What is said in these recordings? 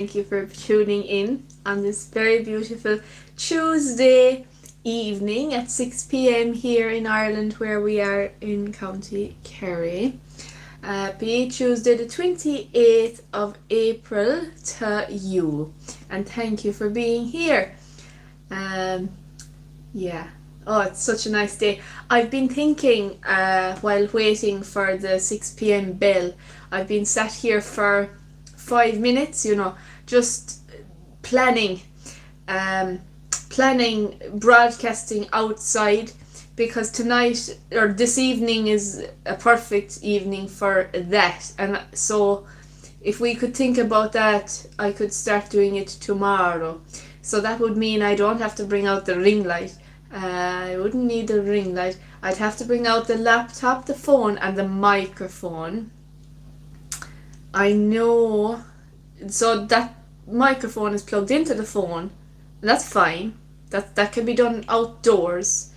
Thank you for tuning in on this very beautiful Tuesday evening at 6 p.m. here in Ireland, where we are in County Kerry. Be Tuesday the 28th of April to you, and thank you for being here. Yeah. Oh, it's such a nice day. I've been thinking while waiting for the 6 p.m. bell, I've been sat here for 5 minutes, just planning, planning broadcasting outside, because tonight or this evening is a perfect evening for that. And so if we could think about that, I could start doing it tomorrow. So that would mean I don't have to bring out the ring light. I wouldn't need the ring light. I'd have to bring out the laptop, the phone, and the microphone. I know. So that microphone is plugged into the phone. That's fine. That can be done outdoors.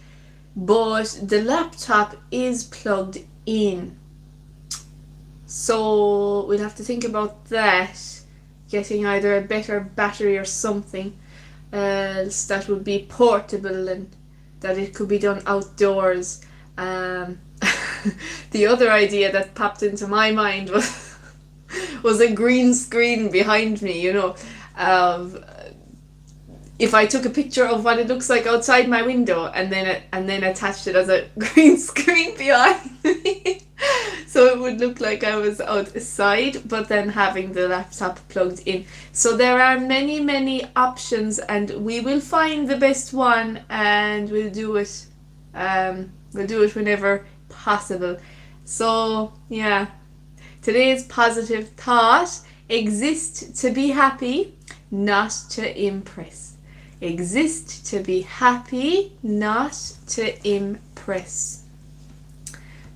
But the laptop is plugged in. So we'll have to think about that. Getting either a better battery or something else that would be portable and that it could be done outdoors. The other idea that popped into my mind was a green screen behind me, if I took a picture of what it looks like outside my window and then attached it as a green screen behind me. So it would look like I was outside, but then having the laptop plugged in. So there are many, many options, and we will find the best one, and we'll do it. We'll do it whenever possible. So yeah, today's positive thought: exist to be happy, not to impress. Exist to be happy, not to impress.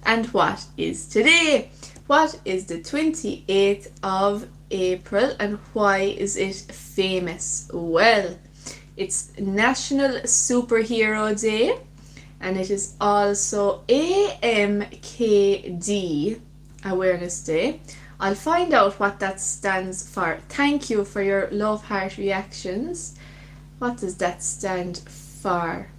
And what is today? What is the 28th of April, and why is it famous? Well, it's National Superhero Day, and it is also AMKD Awareness Day. I'll find out what that stands for. Thank you for your love heart reactions. What does that stand for?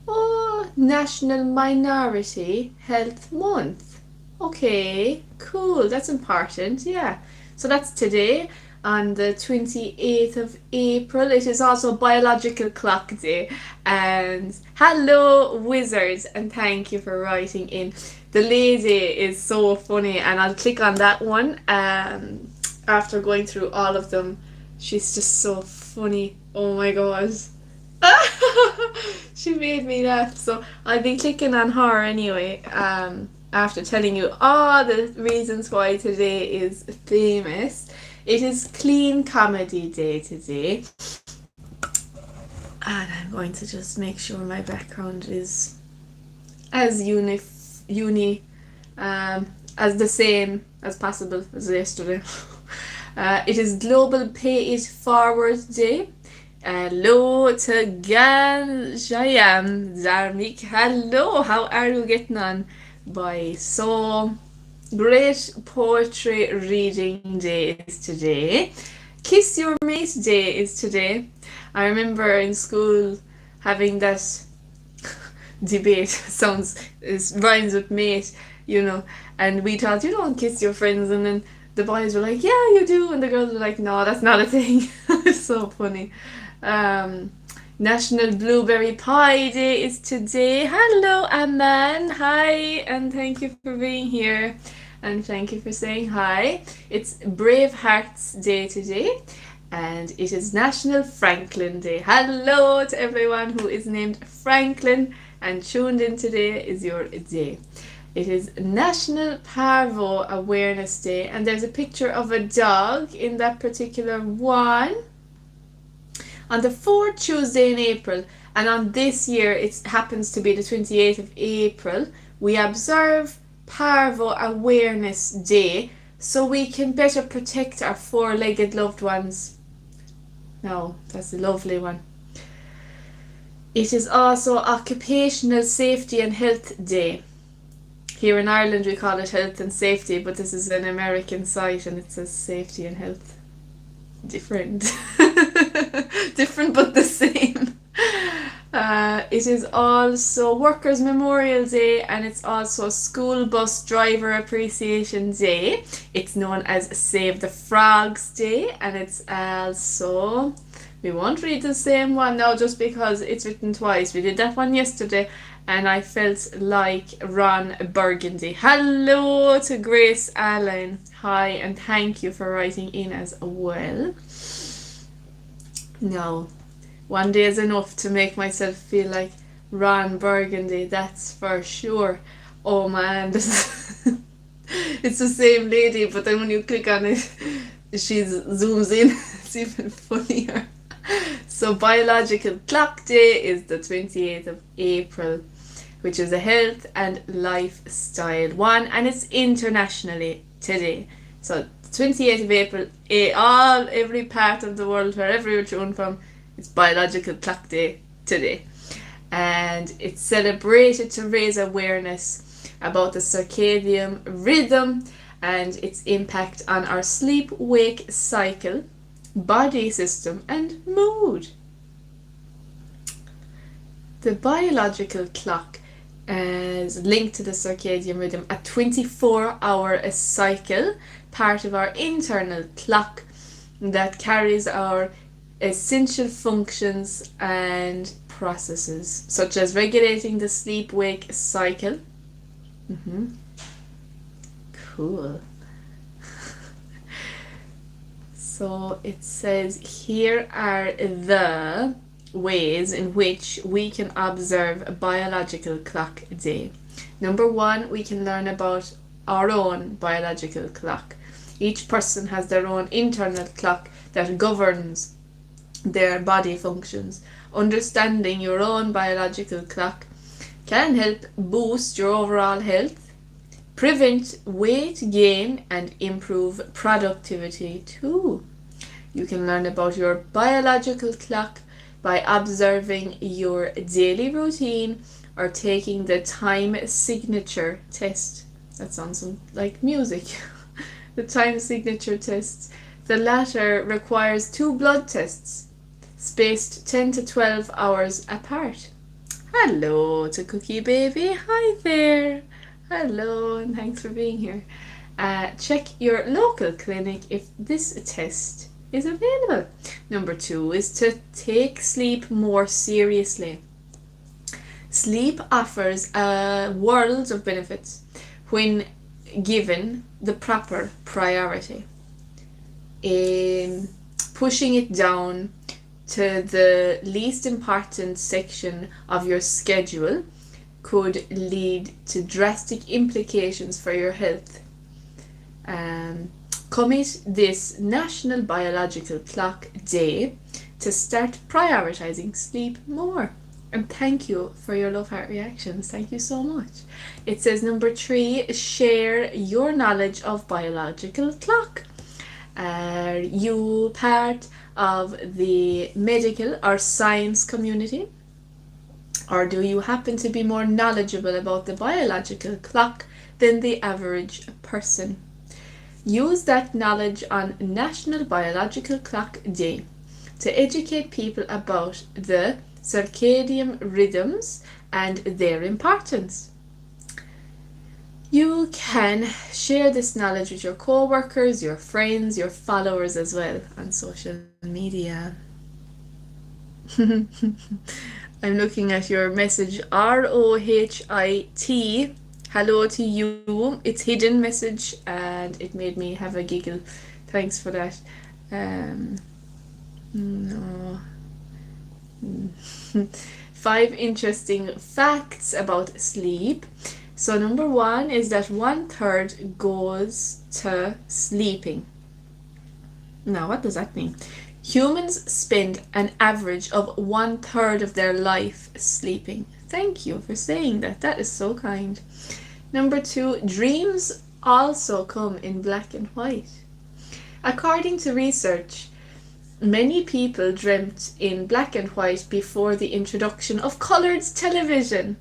Oh, National Minority Health Month. Okay, cool. That's important. Yeah. So that's today on the 28th of April. It is also Biological Clock Day. And hello, wizards, and thank you for writing in. The lady is so funny, and I'll click on that one after going through all of them. She's just so funny. Oh my god. She made me laugh. So I've been clicking on her anyway, after telling you all the reasons why today is famous. It is Clean Comedy Day today. And I'm going to just make sure my background is as as the same as possible as yesterday. It is Global Pay It Forward Day. Hello to Gal Jayam Zarmik. Hello, how are you getting on, boy? So, great poetry reading day is today. Kiss Your Mate Day is today. I remember in school having that debate. Rhymes with mate, and we thought you don't kiss your friends, and then the boys were like, yeah, you do, and the girls were like, no, that's not a thing. It's so funny. National Blueberry Pie Day is today. Hello, Aman. Hi, and thank you for being here, and thank you for saying hi. It's Brave Hearts Day today, and it is National Franklin Day. Hello to everyone who is named Franklin and tuned in today is your day. It is National Parvo Awareness Day, and there's a picture of a dog in that particular one. On the 4th Tuesday in April, and on this year it happens to be the 28th of April, we observe Parvo Awareness Day so we can better protect our four-legged loved ones. No, that's a lovely one. It is also Occupational Safety and Health Day. Here in Ireland we call it Health and Safety, but this is an American site and it says Safety and Health. different. Different but the same. It is also Workers' Memorial Day, and it's also School Bus Driver Appreciation Day. It's known as Save the Frogs Day, and it's also... We won't read the same one now just because it's written twice. We did that one yesterday, and I felt like Ron Burgundy. Hello to Grace Allen. Hi, and thank you for writing in as well. No, one day is enough to make myself feel like Ron Burgundy, that's for sure. Oh man, this it's the same lady, but then when you click on it, she zooms in. It's even funnier. So Biological Clock Day is the 28th of April, which is a health and lifestyle one, and it's internationally today. So 28th of April, every part of the world, wherever you're tuned from, it's Biological Clock Day today. And it's celebrated to raise awareness about the circadian rhythm and its impact on our sleep-wake cycle, body system, and mood. The biological clock is linked to the circadian rhythm, a 24-hour cycle, part of our internal clock that carries our essential functions and processes, such as regulating the sleep-wake cycle. Cool. So it says here are the ways in which we can observe a biological clock day. Number one, we can learn about our own biological clock. Each person has their own internal clock that governs their body functions. Understanding your own biological clock can help boost your overall health, prevent weight gain, and improve productivity too. You can learn about your biological clock by observing your daily routine or taking the time signature test. That sounds like music. The time signature test. The latter requires 2 blood tests, spaced 10 to 12 hours apart. Hello to Cookie Baby. Hi there. Hello, and thanks for being here. Check your local clinic if this test is available. Number 2 is to take sleep more seriously. Sleep offers a world of benefits when given the proper priority. Pushing it down to the least important section of your schedule could lead to drastic implications for your health. Commit this National Biological Clock Day to start prioritizing sleep more. And thank you for your love heart reactions. Thank you so much. It says number 3, share your knowledge of biological clock. Are you part of the medical or science community? Or do you happen to be more knowledgeable about the biological clock than the average person? Use that knowledge on National Biological Clock Day to educate people about the circadian rhythms and their importance. You can share this knowledge with your co-workers, your friends, your followers as well on social media. I'm looking at your message, ROHIT. Hello to you. It's hidden message and it made me have a giggle. Thanks for that. No. 5 interesting facts about sleep. So number 1 is that 1/3 goes to sleeping. Now, what does that mean? Humans spend an average of 1/3 of their life sleeping. Thank you for saying that. That is so kind. Number 2, dreams also come in black and white. According to research, many people dreamt in black and white before the introduction of colored television.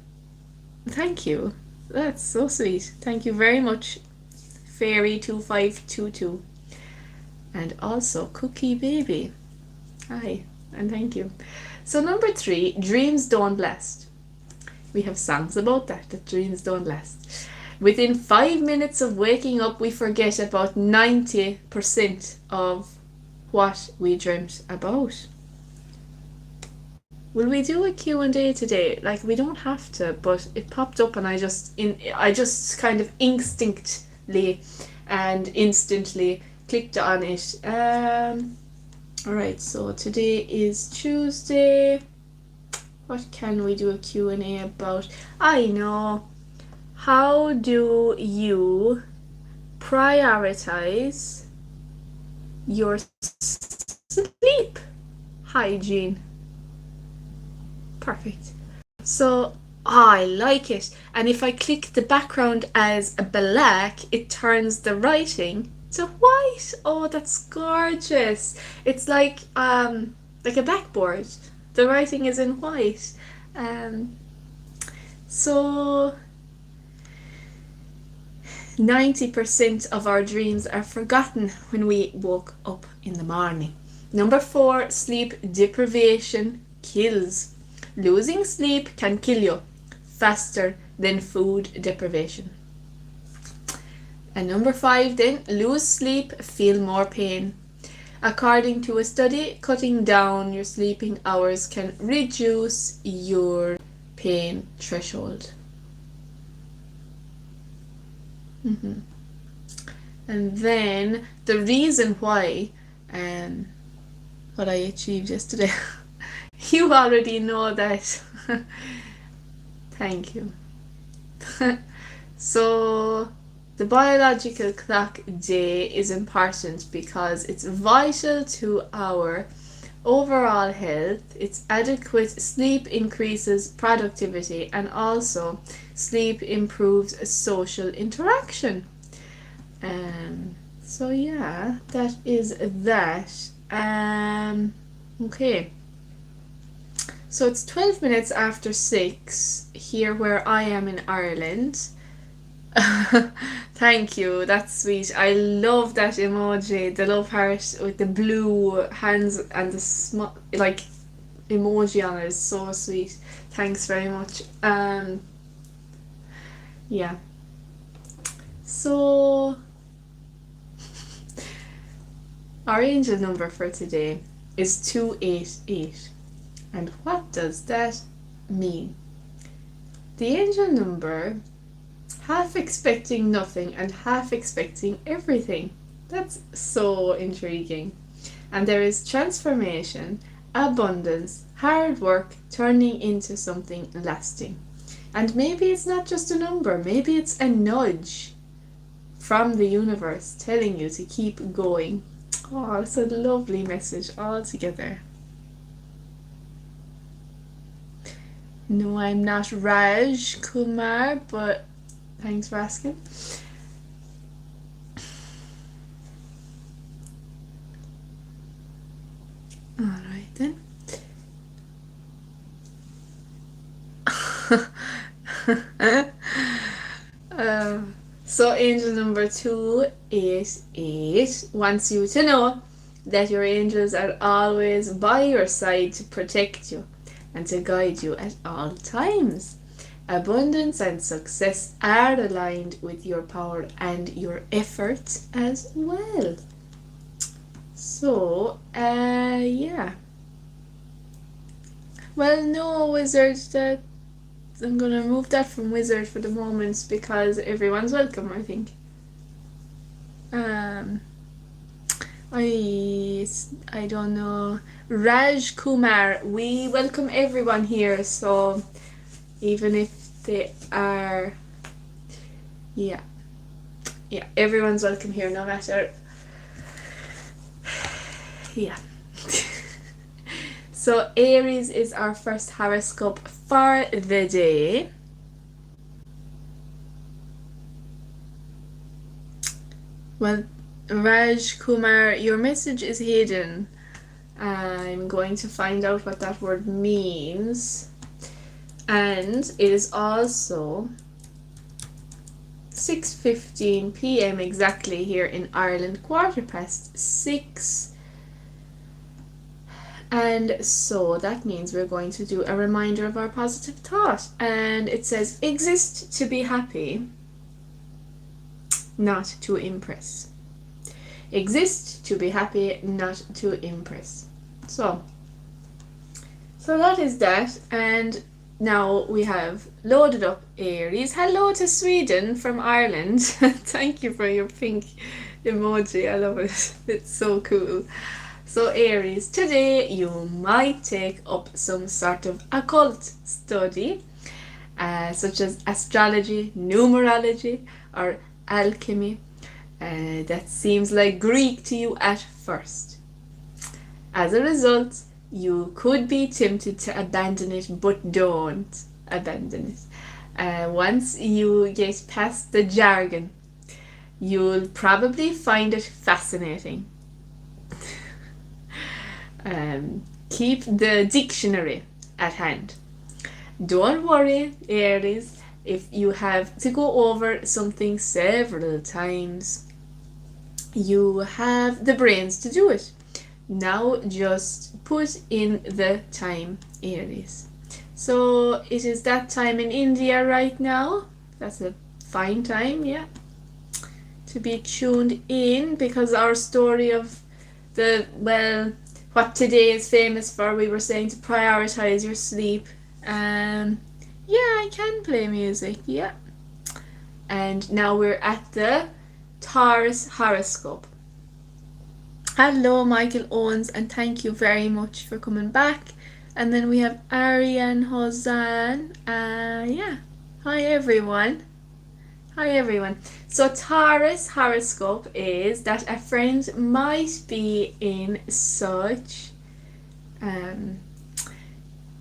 Thank you. That's so sweet. Thank you very much, Fairy2522. and also Cookie Baby. Hi, and thank you. So number 3, dreams don't last. We have songs about that dreams don't last. Within 5 minutes of waking up, we forget about 90% of what we dreamt about. Will we do a Q&A today? Like, we don't have to, but it popped up and I just kind of instinctively and instantly clicked on it. Alright, so today is Tuesday. What can we do a Q&A about? I know. How do you prioritize your sleep hygiene? Perfect. So I like it. And if I click the background as black, it turns the writing to white. Oh, that's gorgeous. It's like a blackboard. The writing is in white. So 90% of our dreams are forgotten when we woke up in the morning. Number 4, sleep deprivation kills. Losing sleep can kill you faster than food deprivation. And number 5 then, lose sleep, feel more pain. According to a study, cutting down your sleeping hours can reduce your pain threshold. And then the reason why what I achieved yesterday, you already know that. Thank you. So the biological clock day is important because it's vital to our overall health. It's adequate sleep increases productivity, and also sleep improves social interaction. So yeah, that is that. Okay. So it's 12 minutes after 6 here where I am in Ireland. Thank you, that's sweet. I love that emoji, the love heart with the blue hands and the like emoji on it is so sweet. Thanks very much. Yeah. So our angel number for today is 288. And what does that mean? The angel number, half expecting nothing and half expecting everything. That's so intriguing. And there is transformation, abundance, hard work turning into something lasting. And maybe it's not just a number, maybe it's a nudge from the universe telling you to keep going. Oh, it's a lovely message altogether. No, I'm not Raj Kumar, but thanks for asking. Alright then. So angel number 288 wants you to know that your angels are always by your side to protect you and to guide you at all times. Abundance and success are aligned with your power and your efforts as well. So, yeah. Well, no, wizard, that I'm gonna remove that from wizard for the moment because everyone's welcome, I think. I don't know. Raj Kumar, we welcome everyone here, so even if they are, yeah, everyone's welcome here, no matter, yeah. So Aries is our first horoscope for the day. Well, Raj Kumar, your message is hidden. I'm going to find out what that word means. And it is also 6:15 p.m. exactly here in Ireland, 6:15. And so that means we're going to do a reminder of our positive thought. And it says, exist to be happy, not to impress. Exist to be happy, not to impress. So that is that. And now we have loaded up Aries. Hello to Sweden from Ireland. Thank you for your pink emoji. I love it. It's so cool. So Aries, today you might take up some sort of occult study, such as astrology, numerology, or alchemy. That seems like Greek to you at first. As a result, you could be tempted to abandon it, but don't abandon it. Once you get past the jargon, you'll probably find it fascinating. Keep the dictionary at hand. Don't worry, Aries, if you have to go over something several times. You have the brains to do it. Now just put in the time, Aries. So it is that time in India right now. That's a fine time, yeah, to be tuned in, because our story of what today is famous for, we were saying to prioritize your sleep. Yeah, I can play music, yeah. And now we're at the Taurus horoscope. Hello, Michael Owens, and thank you very much for coming back. And then we have Ariane Hosan. Yeah. Hi, everyone. So Taurus horoscope is that a friend might be in such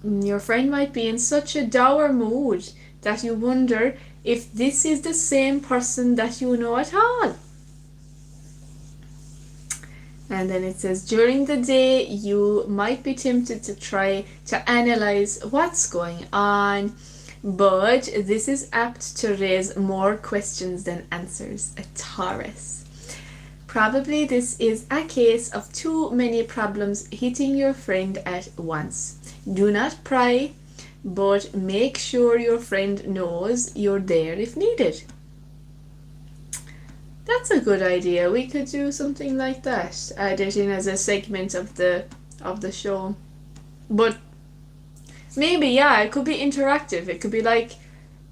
your friend might be in such a dour mood that you wonder if this is the same person that you know at all. And then it says, during the day you might be tempted to try to analyze what's going on, but this is apt to raise more questions than answers. A Taurus. Probably this is a case of too many problems hitting your friend at once. Do not pry, but make sure your friend knows you're there if needed. That's a good idea. We could do something like that. Add it in as a segment of the show. But maybe, yeah, it could be interactive. It could be like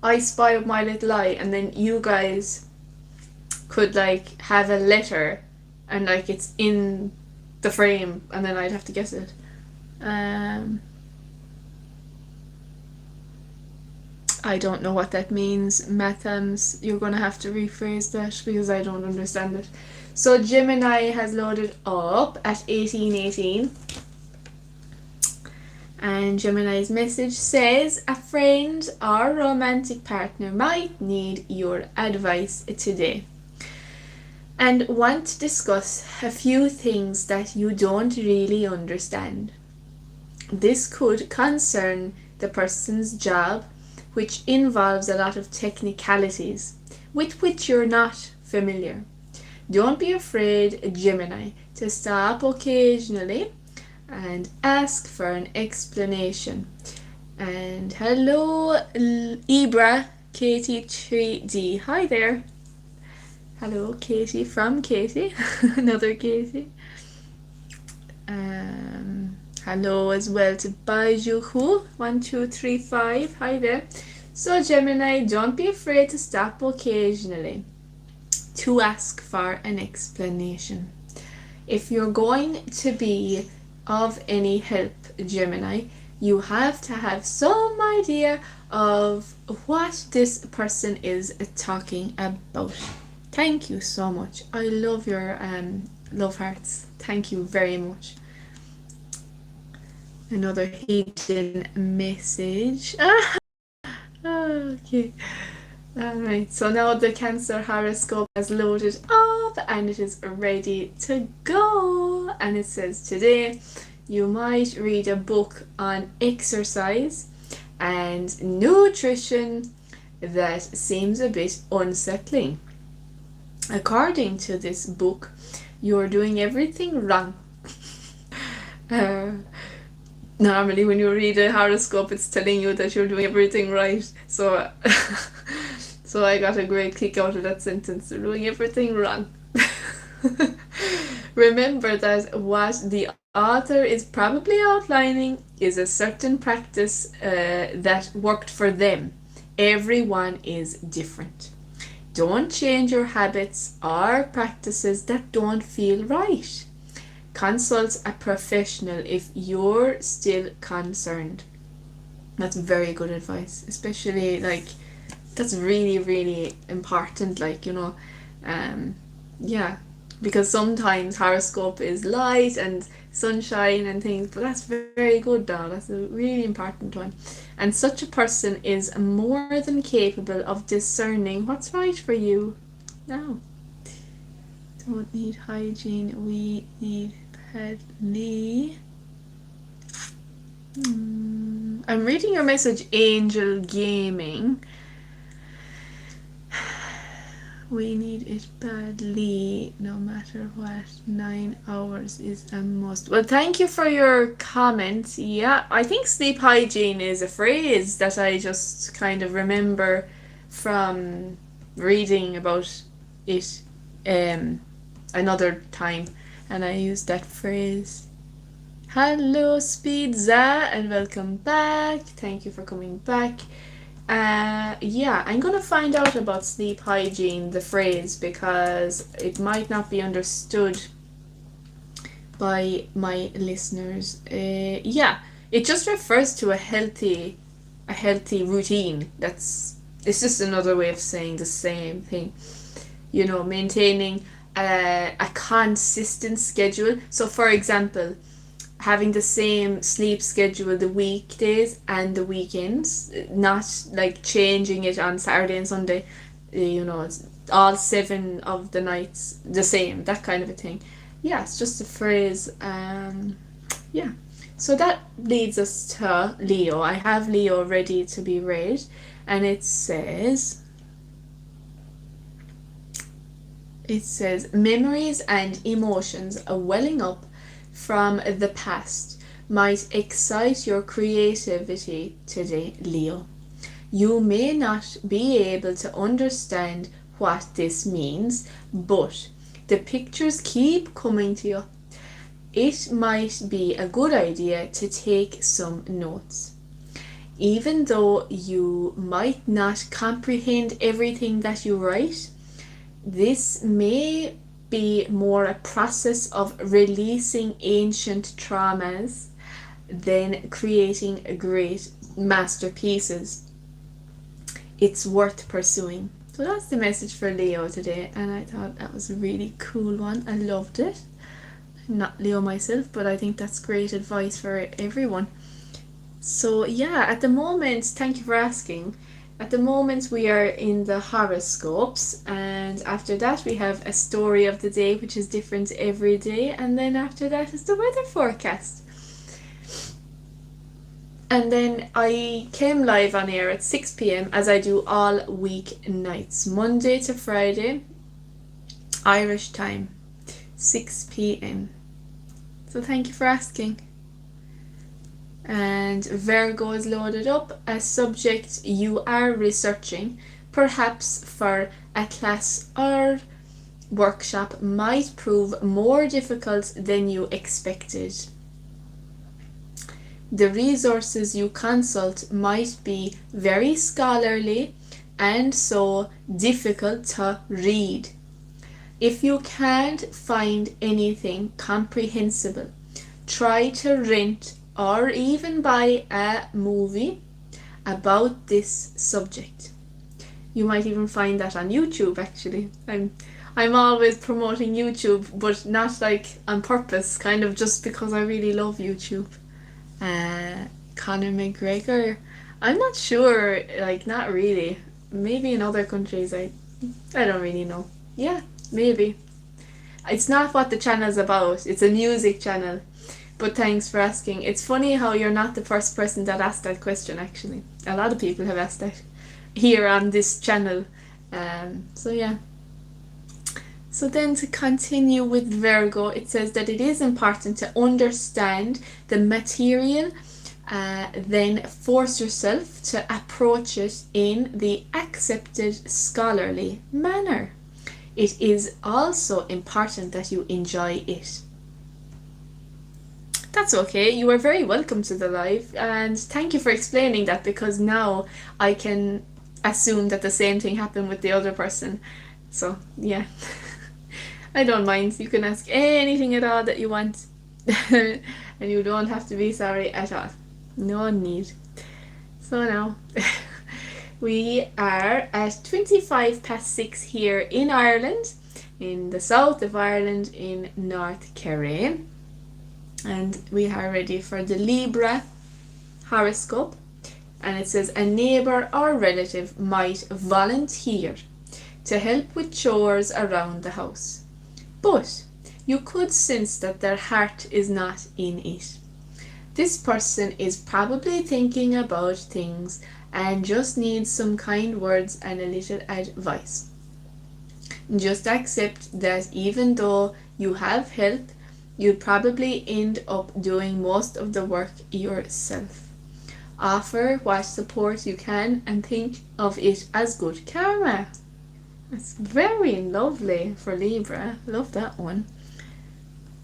I Spy Up My Little Eye, and then you guys could like have a letter and like it's in the frame, and then I'd have to guess it. I don't know what that means. Mathams, you're going to have to rephrase that because I don't understand it. So Gemini has loaded up at 1818. And Gemini's message says, a friend or romantic partner might need your advice today and want to discuss a few things that you don't really understand. This could concern the person's job, which involves a lot of technicalities with which you're not familiar. Don't be afraid, Gemini, to stop occasionally and ask for an explanation. And hello, Ibra, Katie 3D. Hi there. Hello, Katie from Katie. Another Katie. Hello as well to Baijuhu1235. Hi there. So Gemini, don't be afraid to stop occasionally to ask for an explanation. If you're going to be of any help, Gemini, you have to have some idea of what this person is talking about. Thank you so much. I love your love hearts. Thank you very much. Another hidden message. Okay. Alright, so now the Cancer horoscope has loaded up and it is ready to go. And it says today you might read a book on exercise and nutrition that seems a bit unsettling. According to this book, you're doing everything wrong. uh, Normally, when you read a horoscope, it's telling you that you're doing everything right. So, so I got a great kick out of that sentence. You're doing everything wrong. Remember that what the author is probably outlining is a certain practice that worked for them. Everyone is different. Don't change your habits or practices that don't feel right. Consult a professional if you're still concerned. That's very good advice, especially like that's really, really important, like, yeah, because sometimes horoscope is light and sunshine and things, but that's very good though. That's a really important one. And such a person is more than capable of discerning what's right for you. No, don't need hygiene, we need Pedley. I'm reading your message, Angel Gaming. We need it badly, no matter what. 9 hours is a must. Well, thank you for your comment. Yeah, I think sleep hygiene is a phrase that I just kind of remember from reading about it another time, and I used that phrase. Hello, Speedza, and welcome back. Thank you for coming back. Yeah, I'm gonna find out about sleep hygiene, the phrase, because it might not be understood by my listeners. Yeah, it just refers to a healthy routine. It's just another way of saying the same thing. Maintaining a consistent schedule. So, for example, having the same sleep schedule the weekdays and the weekends, not like changing it on Saturday and Sunday, it's all 7 of the nights the same, that kind of a thing. Yeah, it's just a phrase. Yeah. So that leads us to Leo. I have Leo ready to be read, and it says, memories and emotions are welling up from the past might excite your creativity today, Leo. You may not be able to understand what this means, but the pictures keep coming to you. It might be a good idea to take some notes. Even though you might not comprehend everything that you write, this may be more a process of releasing ancient traumas than creating great masterpieces. It's worth pursuing. So that's the message for Leo today, and I thought that was a really cool one. I loved it. I'm not Leo myself, but I think that's great advice for everyone. So yeah, at the moment, thank you for asking. At the moment, we are in the horoscopes, and after that, we have a story of the day, which is different every day, and then after that is the weather forecast. And then I came live on air at 6 p.m. as I do all weeknights, Monday to Friday, Irish time, 6 p.m. So thank you for asking. And Virgo is loaded up. A subject you are researching, perhaps for a class or workshop, might prove more difficult than you expected. The resources you consult might be very scholarly and so difficult to read. If you can't find anything comprehensible, try to rent or even buy a movie about this subject. You might even find that on YouTube, actually. I'm always promoting YouTube, but not like on purpose, kind of just because I really love YouTube. Conor McGregor, I'm not sure, like not really. Maybe in other countries, I don't really know. Yeah, maybe. It's not what the channel's about, it's a music channel. But thanks for asking. It's funny how you're not the first person that asked that question, actually. A lot of people have asked that. here on this channel. So yeah. So then to continue with Virgo, it says that it is important to understand the material, then force yourself to approach it in the accepted scholarly manner. It is also important that you enjoy it. That's okay. You are very welcome to the live, and thank you for explaining that, because now I can assume that the same thing happened with the other person. So yeah. I don't mind. You can ask anything at all that you want. And you don't have to be sorry at all. No need. So now we are at 25 past 6 here in Ireland, in the south of Ireland, in North Kerry. And we are ready for the Libra horoscope. And it says, a neighbour or relative might volunteer to help with chores around the house, but you could sense that their heart is not in it. This person is probably thinking about things and just needs some kind words and a little advice. Just accept that even though you have help, you'll probably end up doing most of the work yourself. Offer what support you can and think of it as good karma. It's very lovely for Libra. Love that one.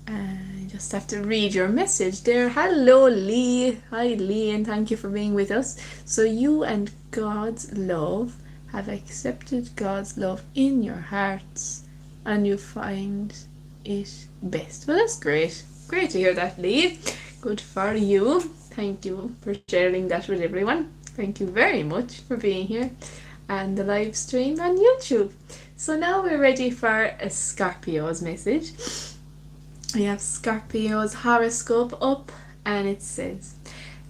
I just have to read your message there. Hello, Lee. Hi, Lee, and thank you for being with us. So you and God's love have accepted God's love in your hearts, and you find it best. Well, that's great. Great to hear that, Lee. Good for you. Thank you for sharing that with everyone. Thank you very much for being here and the live stream on YouTube. So now we're ready for a Scorpio's message. We have Scorpio's horoscope up, and it says,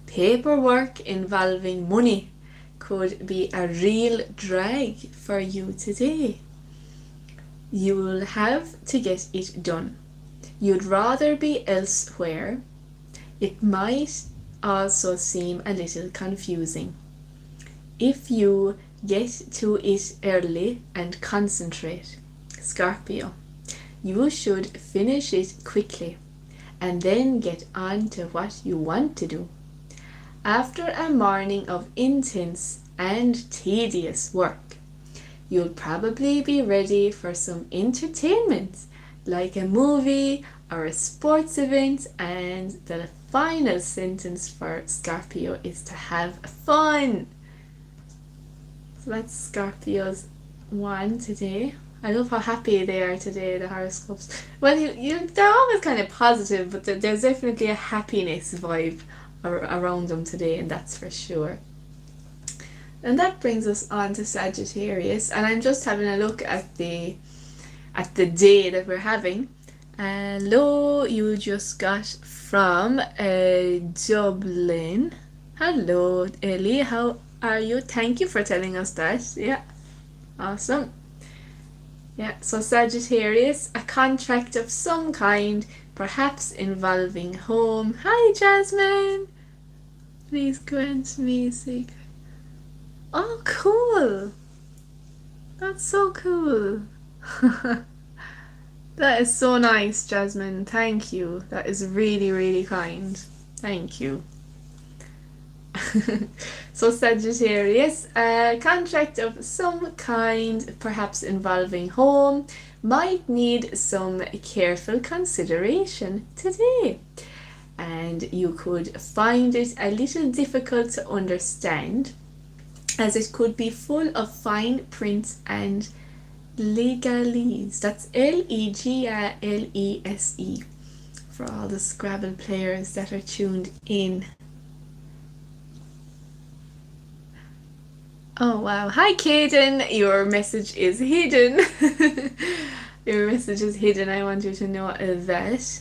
paperwork involving money could be a real drag for you today. You'll have to get it done. You'd rather be elsewhere. It might also seem a little confusing. If you get to it early and concentrate, Scorpio, you should finish it quickly and then get on to what you want to do. After a morning of intense and tedious work, you'll probably be ready for some entertainment, like a movie or a sports event, and the final sentence for Scorpio is to have fun. So that's Scorpio's one today. I love how happy they are today, the horoscopes. Well, they're always kind of positive, but there's definitely a happiness vibe around them today, and that's for sure. And that brings us on to Sagittarius, and I'm just having a look at the day that we're having. Hello, you just got from Dublin. Hello, Ellie, how are you? Thank you for telling us that. Yeah, awesome. Yeah, so Sagittarius, a contract of some kind, perhaps involving home. Hi, Jasmine. Please grant me a secret. Oh, cool. That's so cool. That is so nice, Jasmine. Thank you. That is really, really kind. Thank you. So Sagittarius, a contract of some kind, perhaps involving home, might need some careful consideration today. And you could find it a little difficult to understand, as it could be full of fine print and legalese. That's Legalese for all the Scrabble players that are tuned in. Oh wow. Hi Kaden, your message is hidden. Your message is hidden, I want you to know that.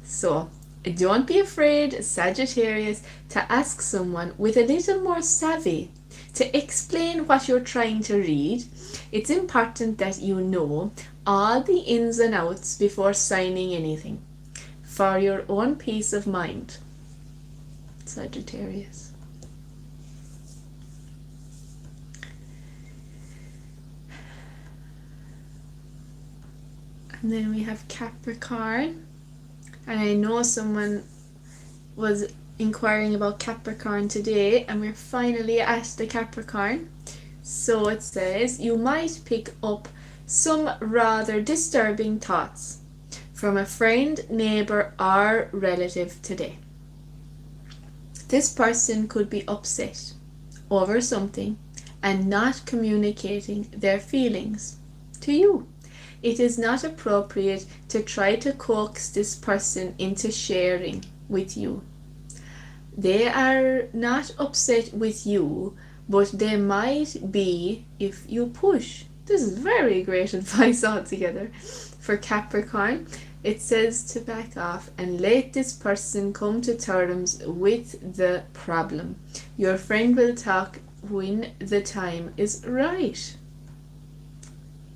So don't be afraid, Sagittarius, to ask someone with a little more savvy to explain what you're trying to read. It's important that you know all the ins and outs before signing anything, for your own peace of mind, Sagittarius. And then we have Capricorn. And I know someone was inquiring about Capricorn today, and we're finally at the Capricorn. So it says, you might pick up some rather disturbing thoughts from a friend, neighbor, or relative today. This person could be upset over something and not communicating their feelings to you. It is not appropriate to try to coax this person into sharing with you. They are not upset with you, but they might be if you push. This is very great advice altogether. For Capricorn, it says to back off and let this person come to terms with the problem. Your friend will talk when the time is right.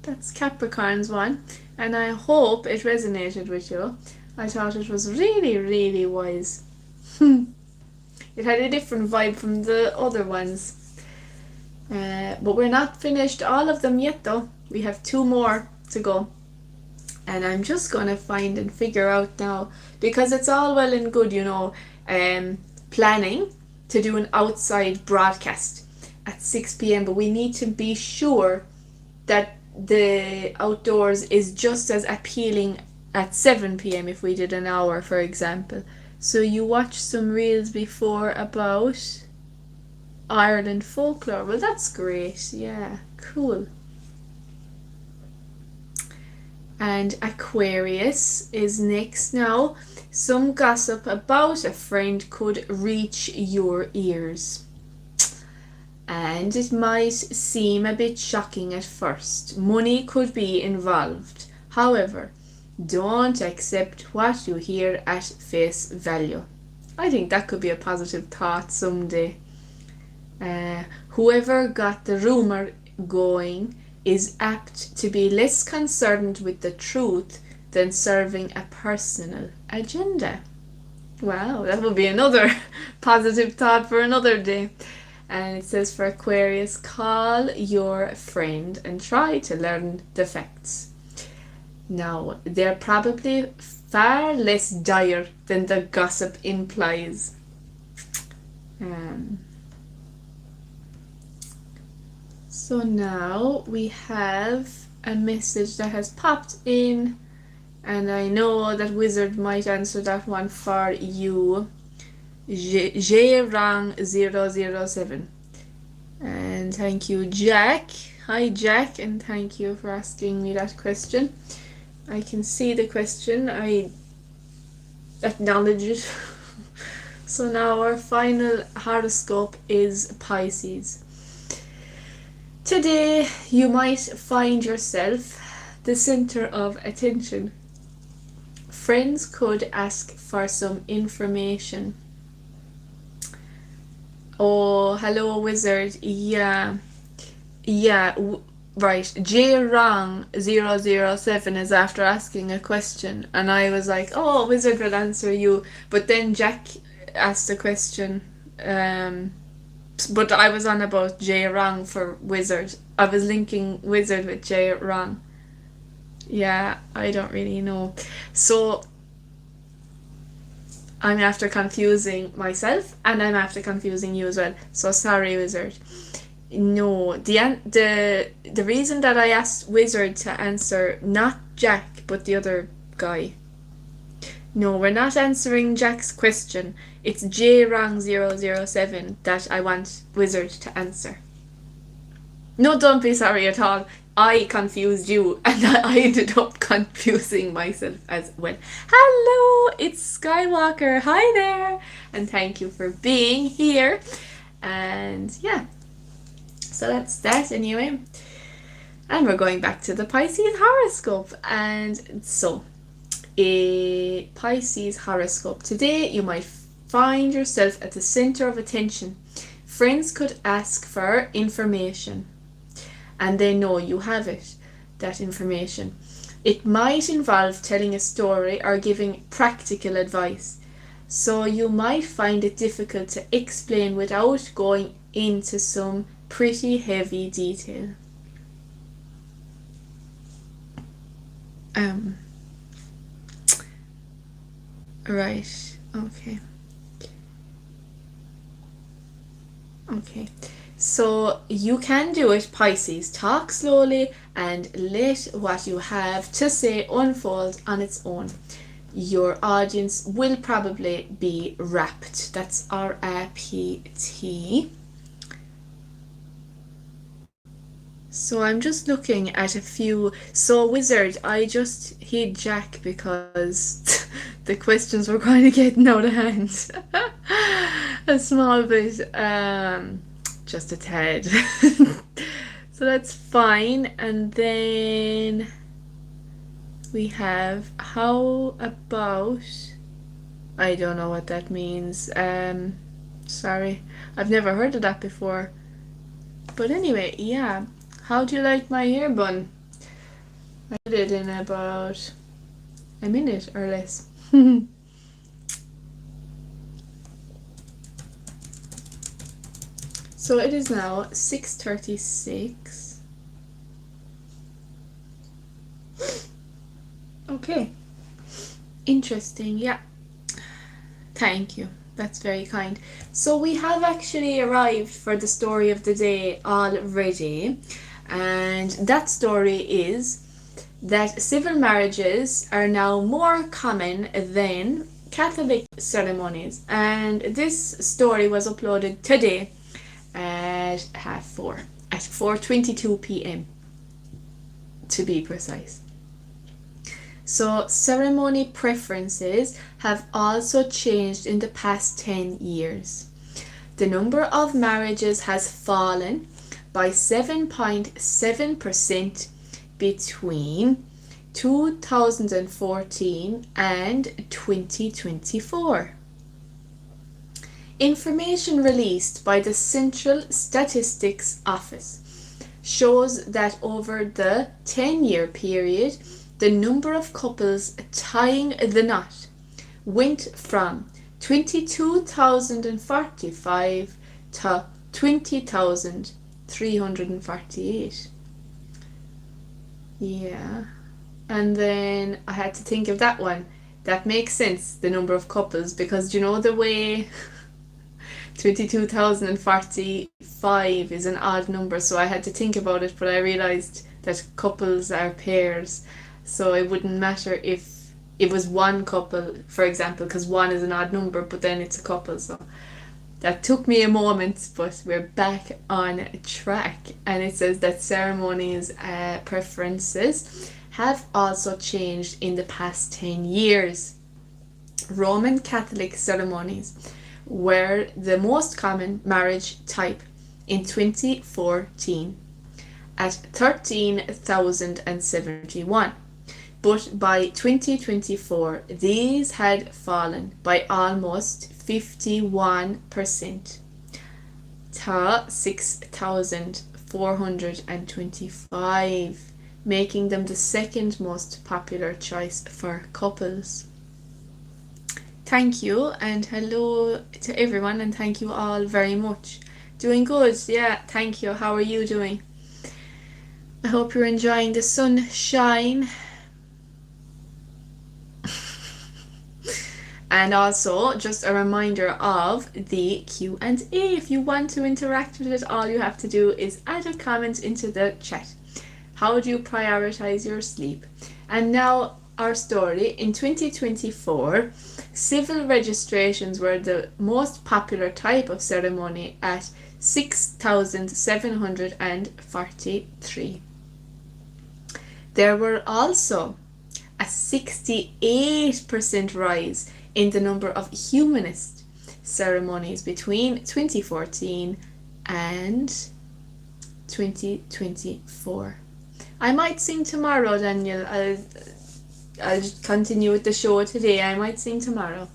That's Capricorn's one, and I hope it resonated with you. I thought it was really, really wise. It had a different vibe from the other ones. But we're not finished all of them yet though. We have 2 more to go. And I'm just going to find and figure out now, because it's all well and good, planning to do an outside broadcast at 6 p.m. But we need to be sure that the outdoors is just as appealing at 7 p.m. if we did an hour, for example. So you watch some reels before about Ireland folklore. Well, that's great. Yeah, cool. And Aquarius is next now. Some gossip about a friend could reach your ears, and it might seem a bit shocking at first. Money could be involved. However, don't accept what you hear at face value. I think that could be a positive thought someday. Whoever got the rumor going is apt to be less concerned with the truth than serving a personal agenda. Wow, that would be another positive thought for another day. And it says for Aquarius, call your friend and try to learn the facts. Now, they're probably far less dire than the gossip implies. So now we have a message that has popped in, and I know that Wizard might answer that one for you. Jrang007. And thank you, Jack. Hi, Jack, and thank you for asking me that question. I can see the question. I acknowledge it. So now our final horoscope is Pisces. Today, you might find yourself the center of attention. Friends could ask for some information. Oh, hello, Wizard. Yeah, right. Jrang007 is after asking a question, and I was like, oh, Wizard will answer you. But then Jack asked a question, but I was on about Jrang for Wizard. I was linking Wizard with Jrang. Yeah, I don't really know. So I'm after confusing myself, and I'm after confusing you as well. So sorry, Wizard. No, the reason that I asked Wizard to answer, not Jack, but the other guy. No, we're not answering Jack's question. It's Jrang007 that I want Wizard to answer. No, don't be sorry at all. I confused you, and I ended up confusing myself as well. Hello, it's Skywalker. Hi there, and thank you for being here. And yeah, so that's that anyway. And we're going back to the Pisces horoscope. And so, a Pisces horoscope. Today, you might find yourself at the center of attention. Friends could ask for information, and they know you have it, that information. It might involve telling a story or giving practical advice. So you might find it difficult to explain without going into some pretty heavy detail. Right. Okay. Okay. So you can do it, Pisces. Talk slowly and let what you have to say unfold on its own. Your audience will probably be rapt. That's RAPT. So I'm just looking at a few. So Wizard, I just hit Jack because the questions were kind of getting out of hand. A small bit, just a tad. So that's fine. And then we have, how about, I don't know what that means. Sorry, I've never heard of that before. But anyway, yeah. How do you like my hair bun? I did it in about a minute or less. So it is now 6:36. Okay. Interesting, yeah. Thank you. That's very kind. So we have actually arrived for the story of the day already. And that story is that civil marriages are now more common than Catholic ceremonies. And this story was uploaded today at 4:30, at 4:22 p.m. to be precise. So ceremony preferences have also changed in the past 10 years. The number of marriages has fallen by 7.7% between 2014 and 2024. Information released by the Central Statistics Office shows that over the 10-year period, the number of couples tying the knot went from 22,045 to 20,348. Yeah. And then I had to think of that one. That makes sense, the number of couples, because you know the way 22,045 is an odd number, so I had to think about it, but I realised that couples are pairs, so it wouldn't matter if it was one couple, for example, because one is an odd number, but then it's a couple, so that took me a moment, but we're back on track. And it says that ceremonies preferences have also changed in the past 10 years. Roman Catholic ceremonies were the most common marriage type in 2014 at 13,071. But by 2024, these had fallen by almost 51% to 6,425, making them the second most popular choice for couples. Thank you and hello to everyone, and thank you all very much. Doing good, yeah, thank you. How are you doing? I hope you're enjoying the sunshine. And also, just a reminder of the Q&A. If you want to interact with it, all you have to do is add a comment into the chat. How do you prioritize your sleep? And now our story. In 2024, civil registrations were the most popular type of ceremony at 6,743. There were also a 68% rise in the number of humanist ceremonies between 2014 and 2024. I might sing tomorrow, Daniel. I'll continue with the show today. I might sing tomorrow.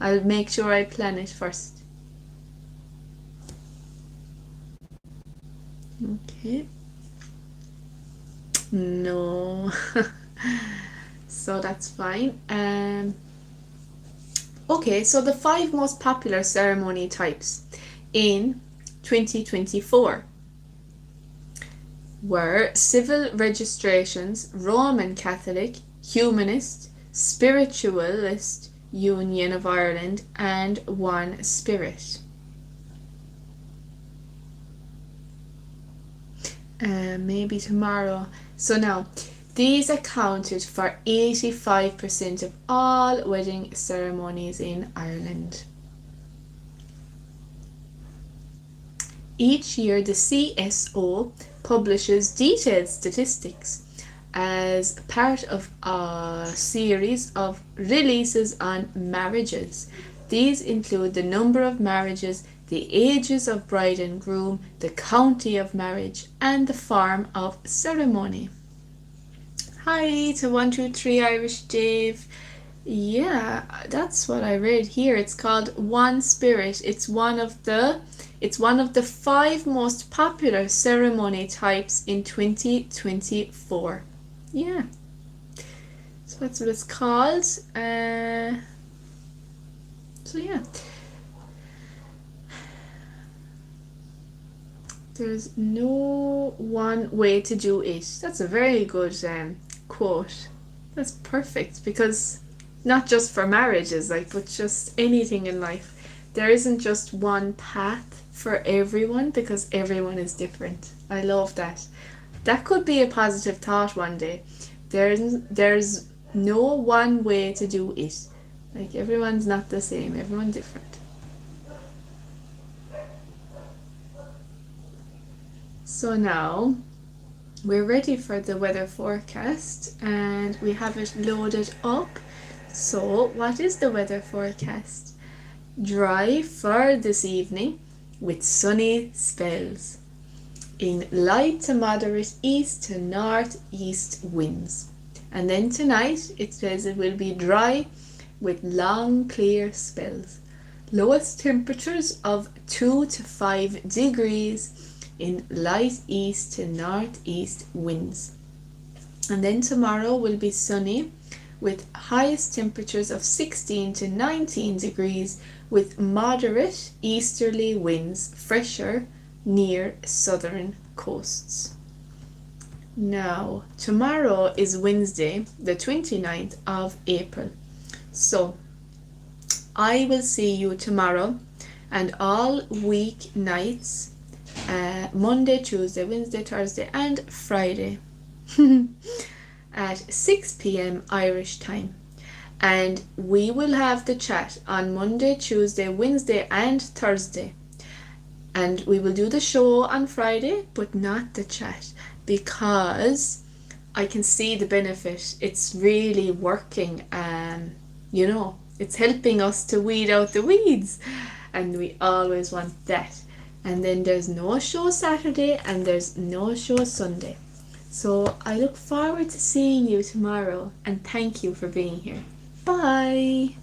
I'll make sure I plan it first. Okay. No. So that's fine. Okay, so the 5 most popular ceremony types in 2024 were civil registrations, Roman Catholic, humanist, spiritualist, Union of Ireland, and One Spirit. Maybe tomorrow. So now, these accounted for 85% of all wedding ceremonies in Ireland. Each year, the CSO publishes detailed statistics as part of a series of releases on marriages. These include the number of marriages, the ages of bride and groom, the county of marriage, and the form of ceremony. Hi to 123 Irish Dave. Yeah, that's what I read here. It's called One Spirit. It's one of the 5 most popular ceremony types in 2024. Yeah. So that's what it's called. So yeah. There's no one way to do it. That's a very good quote. That's perfect, because not just for marriages, but just anything in life. There isn't just one path for everyone, because everyone is different. I love that. That could be a positive thought one day. There's no one way to do it. Everyone's not the same. Everyone's different. So now we're ready for the weather forecast, and we have it loaded up. So what is the weather forecast? Dry for this evening with sunny spells in light to moderate east to northeast winds. And then tonight it says it will be dry with long clear spells. Lowest temperatures of 2 to 5 degrees in light east to northeast winds. And then tomorrow will be sunny with highest temperatures of 16 to 19 degrees with moderate easterly winds, fresher near southern coasts. Now, tomorrow is Wednesday, the 29th of April. So, I will see you tomorrow and all week nights, Monday, Tuesday, Wednesday, Thursday, and Friday at 6 p.m. Irish time. And we will have the chat on Monday, Tuesday, Wednesday, and Thursday. And we will do the show on Friday, but not the chat, because I can see the benefit. It's really working. It's helping us to weed out the weeds, and we always want that. And then there's no show Saturday and there's no show Sunday. So I look forward to seeing you tomorrow, and thank you for being here. Bye!